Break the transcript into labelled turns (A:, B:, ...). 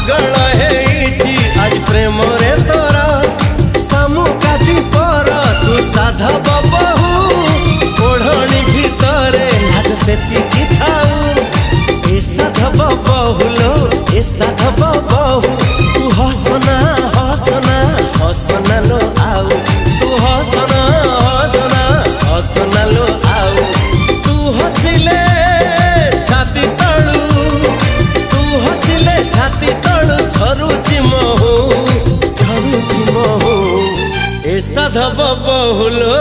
A: पागल है आज प्रेम रे तोरा सामु काटी पर तू साधव बहु ओढ़णी भितरे लाज सेतिकी थाऊ ए साधव बहुलो ए साधव बहु तू हसना हसना हसना लो आउ तू हसना हसना हसना लो आउ तू हसिले छाती तळू तू हसिले छाती तळू झरुची महू ए साधव बहुलो